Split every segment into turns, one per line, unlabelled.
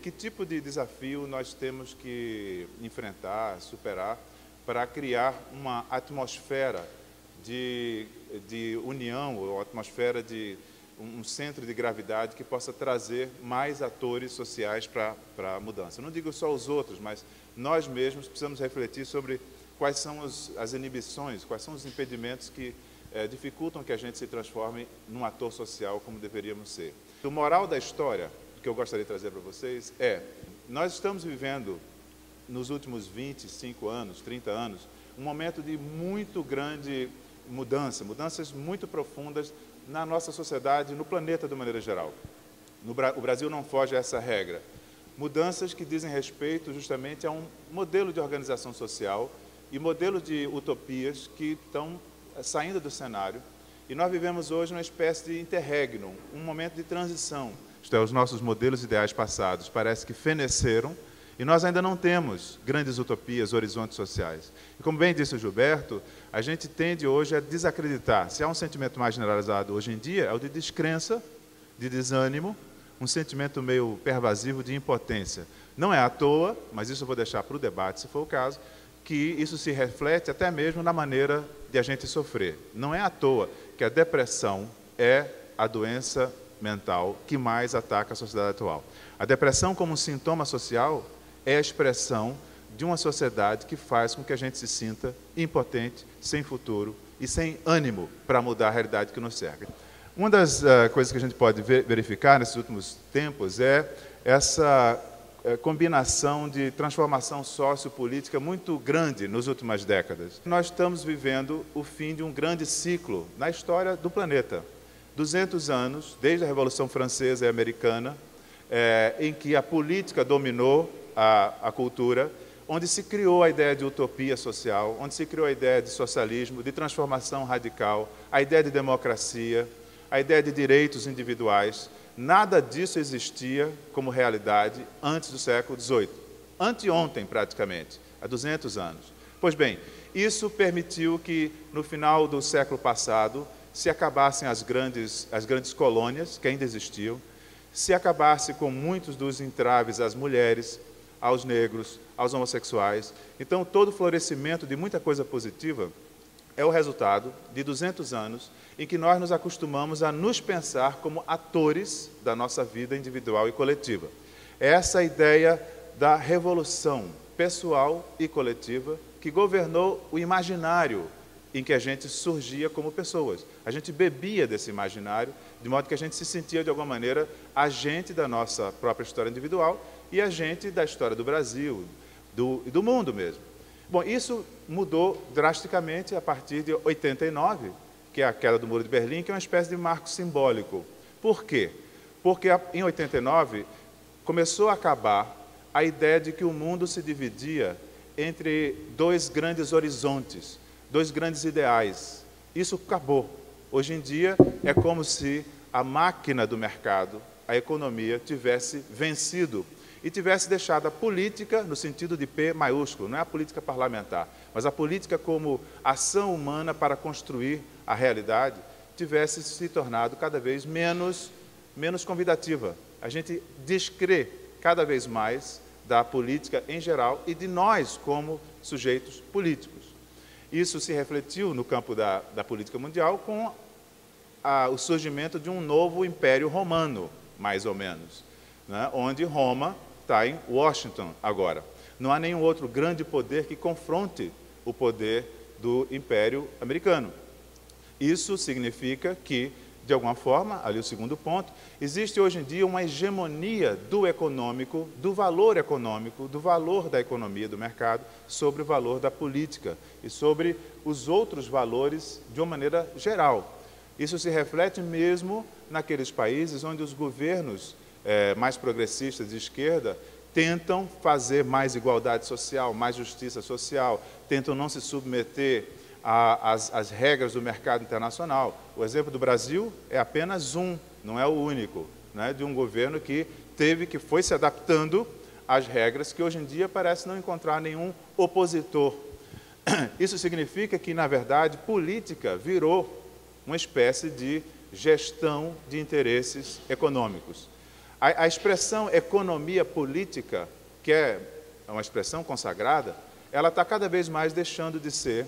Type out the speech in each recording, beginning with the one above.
Que tipo de desafio nós temos que enfrentar, superar, para criar uma atmosfera de união, ou atmosfera de um centro de gravidade que possa trazer mais atores sociais para a mudança? Não digo só os outros, mas nós mesmos precisamos refletir sobre quais são as inibições, quais são os impedimentos que dificultam que a gente se transforme num ator social como deveríamos ser. O moral da história que eu gostaria de trazer para vocês nós estamos vivendo, nos últimos 25 anos, 30 anos, um momento de muito grande mudança, mudanças muito profundas na nossa sociedade, no planeta de maneira geral. O Brasil não foge a essa regra. Mudanças que dizem respeito justamente a um modelo de organização social e modelo de utopias que estão saindo do cenário. E nós vivemos hoje uma espécie de interregnum, um momento de transição. Isto é, os nossos modelos ideais passados parece que feneceram e nós ainda não temos grandes utopias, horizontes sociais. E como bem disse o Gilberto, a gente tende hoje a desacreditar. Se há um sentimento mais generalizado hoje em dia, é o de descrença, de desânimo, um sentimento meio pervasivo de impotência. Não é à toa, mas isso eu vou deixar para o debate, se for o caso, que isso se reflete até mesmo na maneira de a gente sofrer. Não é à toa que a depressão é a doença mental que mais ataca a sociedade atual. A depressão como um sintoma social é a expressão de uma sociedade que faz com que a gente se sinta impotente, sem futuro e sem ânimo para mudar a realidade que nos cerca. Uma das coisas que a gente pode verificar nesses últimos tempos é essa combinação de transformação sociopolítica muito grande nas últimas décadas. Nós estamos vivendo o fim de um grande ciclo na história do planeta. 200 anos, desde a Revolução Francesa e Americana, em que a política dominou a cultura, onde se criou a ideia de utopia social, onde se criou a ideia de socialismo, de transformação radical, a ideia de democracia, a ideia de direitos individuais. Nada disso existia como realidade antes do século XVIII. Anteontem, praticamente, há 200 anos. Pois bem, isso permitiu que, no final do século passado, se acabassem as grandes colônias, que ainda existiam, se acabasse com muitos dos entraves às mulheres, aos negros, aos homossexuais. Então, todo o florescimento de muita coisa positiva é o resultado de 200 anos em que nós nos acostumamos a nos pensar como atores da nossa vida individual e coletiva. É essa ideia da revolução pessoal e coletiva que governou o imaginário em que a gente surgia como pessoas. A gente bebia desse imaginário, de modo que a gente se sentia, de alguma maneira, agente da nossa própria história individual e agente da história do Brasil e do mundo mesmo. Bom, isso mudou drasticamente a partir de 89, que é a queda do Muro de Berlim, que é uma espécie de marco simbólico. Por quê? Porque em 89 começou a acabar a ideia de que o mundo se dividia entre dois grandes horizontes, dois grandes ideais. Isso acabou. Hoje em dia é como se a máquina do mercado, a economia, tivesse vencido e tivesse deixado a política, no sentido de P maiúsculo, não é a política parlamentar, mas a política como ação humana para construir a realidade, tivesse se tornado cada vez menos convidativa. A gente descrê cada vez mais da política em geral e de nós como sujeitos políticos. Isso se refletiu no campo da política mundial com o surgimento de um novo império romano, mais ou menos, né? Onde Roma está em Washington agora. Não há nenhum outro grande poder que confronte o poder do Império Americano. Isso significa que, de alguma forma, ali o segundo ponto, existe hoje em dia uma hegemonia do econômico, do valor econômico, do valor da economia, do mercado, sobre o valor da política e sobre os outros valores de uma maneira geral. Isso se reflete mesmo naqueles países onde os governos mais progressistas de esquerda tentam fazer mais igualdade social, mais justiça social, tentam não se submeter às regras do mercado internacional. O exemplo do Brasil é apenas um, não é o único, né, de um governo que foi se adaptando às regras que hoje em dia parece não encontrar nenhum opositor. Isso significa que, na verdade, política virou uma espécie de gestão de interesses econômicos. A expressão economia política, que é uma expressão consagrada, ela está cada vez mais deixando de ser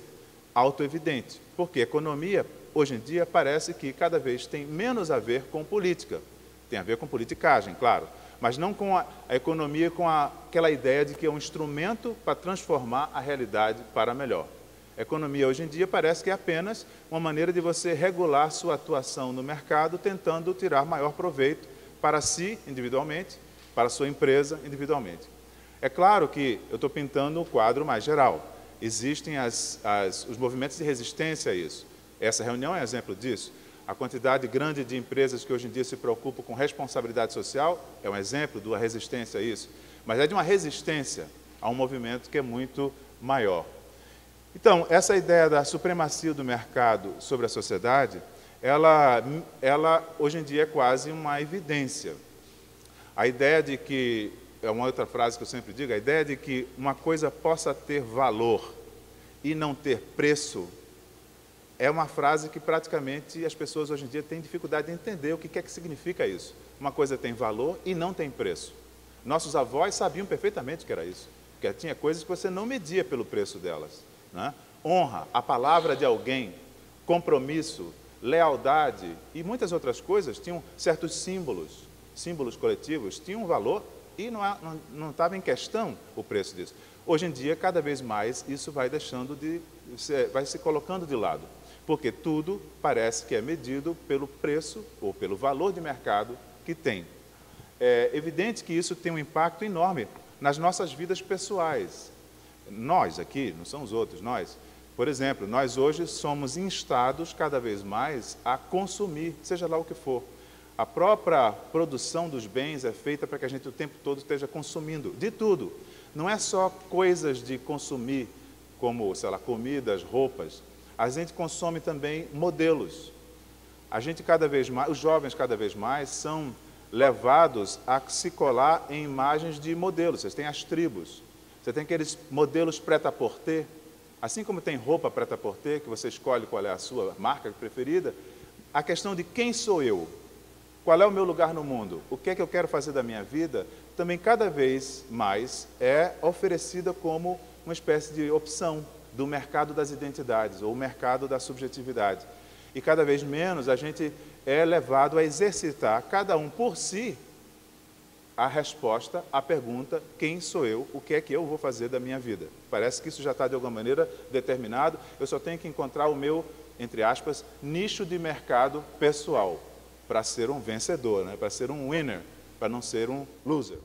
autoevidente, porque economia, hoje em dia, parece que cada vez tem menos a ver com política. Tem a ver com politicagem, claro, mas não com a economia, com aquela ideia de que é um instrumento para transformar a realidade para melhor. A economia, hoje em dia, parece que é apenas uma maneira de você regular sua atuação no mercado, tentando tirar maior proveito para si, individualmente, para a sua empresa, individualmente. É claro que eu estou pintando um quadro mais geral. Existem os movimentos de resistência a isso. Essa reunião é exemplo disso. A quantidade grande de empresas que hoje em dia se preocupam com responsabilidade social é um exemplo da resistência a isso. Mas é de uma resistência a um movimento que é muito maior. Então, essa ideia da supremacia do mercado sobre a sociedade, ela hoje em dia é quase uma evidência. A ideia de que, é uma outra frase que eu sempre digo, a ideia de que uma coisa possa ter valor e não ter preço, é uma frase que praticamente as pessoas hoje em dia têm dificuldade de entender o que é que significa isso. Uma coisa tem valor e não tem preço. Nossos avós sabiam perfeitamente o que era isso, porque tinha coisas que você não media pelo preço delas, né? Honra, a palavra de alguém, compromisso, lealdade e muitas outras coisas tinham certos símbolos coletivos, tinham um valor e não estava em questão o preço disso. Hoje em dia, cada vez mais, isso vai vai se colocando de lado, porque tudo parece que é medido pelo preço ou pelo valor de mercado que tem. É evidente que isso tem um impacto enorme nas nossas vidas pessoais. Nós aqui, não são os outros, nós. Por exemplo, nós hoje somos instados cada vez mais a consumir, seja lá o que for. A própria produção dos bens é feita para que a gente o tempo todo esteja consumindo, de tudo. Não é só coisas de consumir, como, sei lá, comidas, roupas. A gente consome também modelos. A gente cada vez mais, os jovens cada vez mais são levados a se colar em imagens de modelos. Vocês têm as tribos. Você tem aqueles modelos prêt-à-porter, assim como tem roupa prêt-à-porter, que você escolhe qual é a sua marca preferida, a questão de quem sou eu, qual é o meu lugar no mundo, o que é que eu quero fazer da minha vida, também cada vez mais é oferecida como uma espécie de opção do mercado das identidades, ou o mercado da subjetividade. E cada vez menos a gente é levado a exercitar, cada um por si, a resposta à pergunta, quem sou eu, o que é que eu vou fazer da minha vida. Parece que isso já está de alguma maneira determinado, eu só tenho que encontrar o meu, entre aspas, nicho de mercado pessoal, para ser um vencedor, né? Para ser um winner, para não ser um loser.